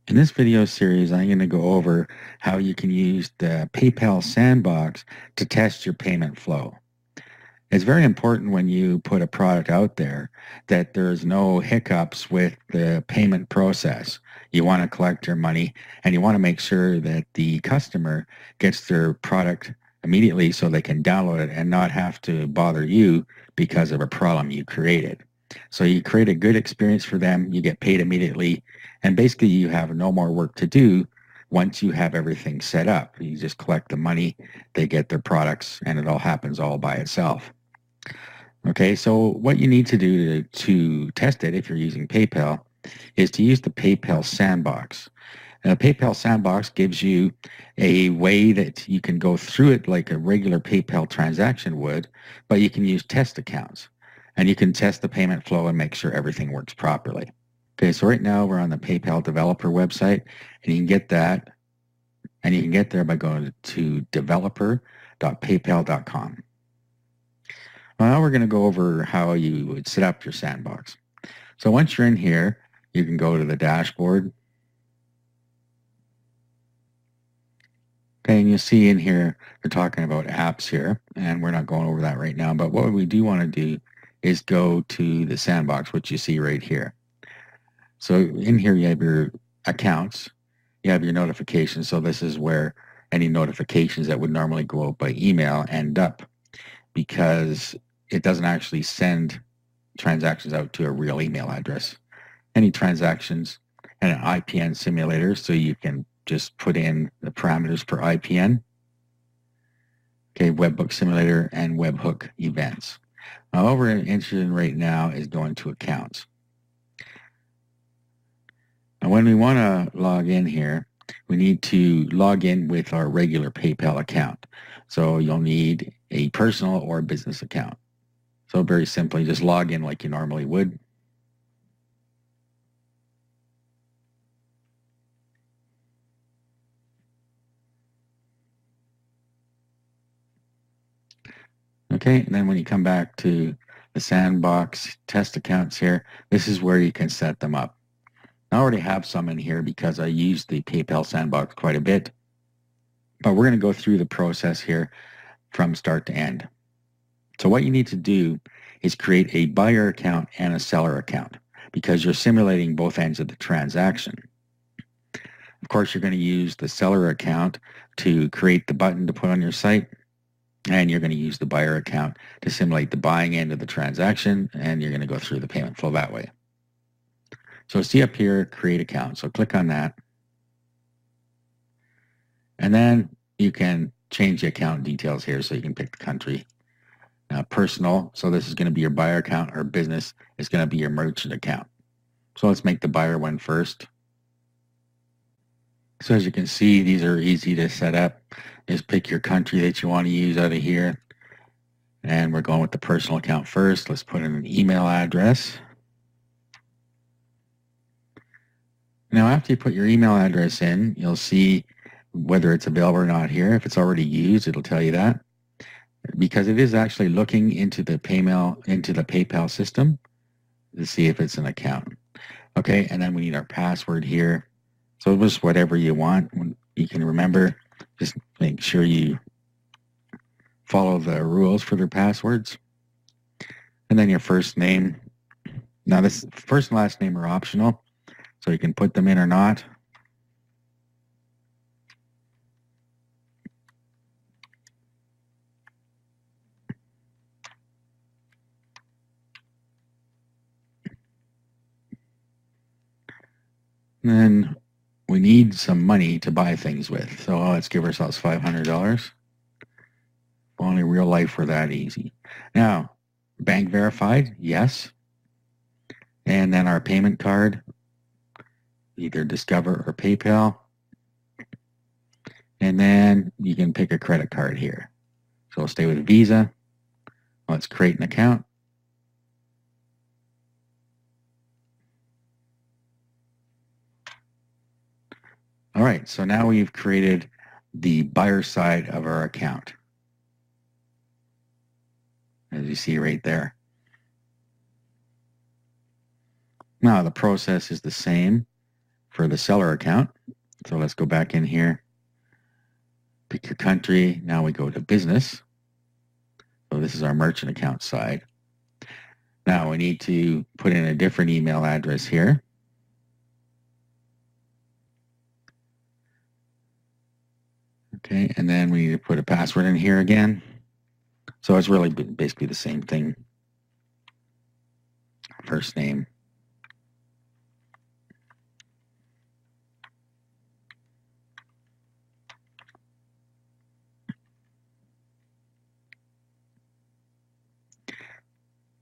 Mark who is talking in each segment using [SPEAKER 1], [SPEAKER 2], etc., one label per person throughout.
[SPEAKER 1] In this video series, I'm going to go over how you can use the PayPal Sandbox to test your payment flow. It's very important when you put a product out there that there's no hiccups with the payment process. You want to collect your money and you want to make sure that the customer gets their product immediately so they can download it and not have to bother you because of a problem you created. So you create a good experience for them, you get paid immediately, and basically you have no more work to do once you have everything set up. You just collect the money, they get their products, and it all happens all by itself. Okay, so what you need to do to test it if you're using PayPal is to use the PayPal Sandbox. And the PayPal Sandbox gives you a way that you can go through it like a regular PayPal transaction would, but you can use test accounts. And you can test the payment flow and make sure everything works properly. Okay, so right now we're on the PayPal developer website, and you can get that, and you can get there by going to developer.paypal.com. Well, now we're going to go over how you would set up your sandbox. So once you're in here, you can go to the dashboard. Okay, and you'll see in here, they're talking about apps here, and we're not going over that right now, but what we do want to do is go to the sandbox, which you see right here. So in here, you have your accounts, you have your notifications. So this is where any notifications that would normally go out by email end up, because it doesn't actually send transactions out to a real email address. Any transactions and an IPN simulator, so you can just put in the parameters per IPN. Okay, webhook simulator and webhook events. Now, what we're interested in right now is going to accounts. Now, when we want to log in here, we need to log in with our regular PayPal account. So you'll need a personal or a business account. So very simply, just log in like you normally would. Okay, and then when you come back to the Sandbox test accounts here, this is where you can set them up. I already have some in here because I use the PayPal Sandbox quite a bit, but we're going to go through the process here from start to end. So what you need to do is create a buyer account and a seller account because you're simulating both ends of the transaction. Of course, you're going to use the seller account to create the button to put on your site, and you're going to use the buyer account to simulate the buying end of the transaction, and you're going to go through the payment flow that way. So see up here, create account. So click on that. And then you can change the account details here, so you can pick the country. Personal, so this is going to be your buyer account, or business is going to be your merchant account. So let's make the buyer one first. So as you can see, these are easy to set up. Just pick your country that you want to use out of here. And we're going with the personal account first. Let's put in an email address. Now, after you put your email address in, you'll see whether it's available or not here. If it's already used, it'll tell you that, because it is actually looking into the PayPal system to see if it's an account. Okay, and then we need our password here. So just whatever you want. You can remember, just make sure you follow the rules for their passwords. And then your first name. Now, this first and last name are optional, so you can put them in or not. And then we need some money to buy things with. So let's give ourselves $500. If only real life were that easy. Now, bank verified, yes. And then our payment card, either Discover or PayPal. And then you can pick a credit card here. So we'll stay with Visa. Let's create an account. All right, so now we've created the buyer side of our account, as you see right there. Now the process is the same. for the seller account. So let's go back in here, pick your country. Now we go to business. So this is our merchant account side. Now we need to put in a different email address here. Okay, and then we need to put a password in here again. So it's really basically the same thing. First name.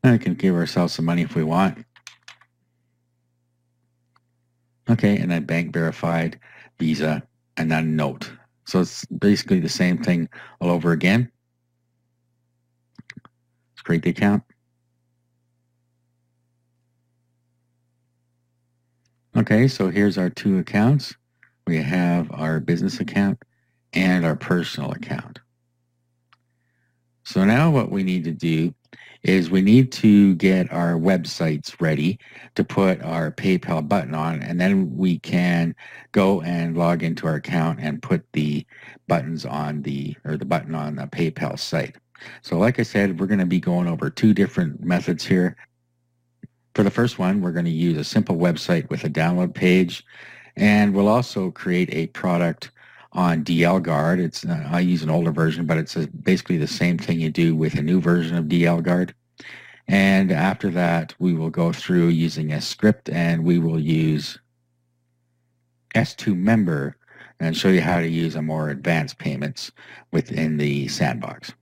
[SPEAKER 1] And we can give ourselves some money if we want. Okay, and then bank verified, Visa, and then note. So it's basically the same thing all over again. Let's create the account. Okay, so here's our two accounts. We have our business account and our personal account. So now what we need to do is we need to get our websites ready to put our PayPal button on, and then we can go and log into our account and put the buttons on the button on the PayPal site. So like I said, we're going to be going over two different methods here. For the first one, we're going to use a simple website with a download page, and we'll also create a product on DL Guard. I use an older version, but it's basically the same thing you do with a new version of DL Guard. And after that, we will go through using a script, and we will use S2 Member and show you how to use a more advanced payments within the Sandbox.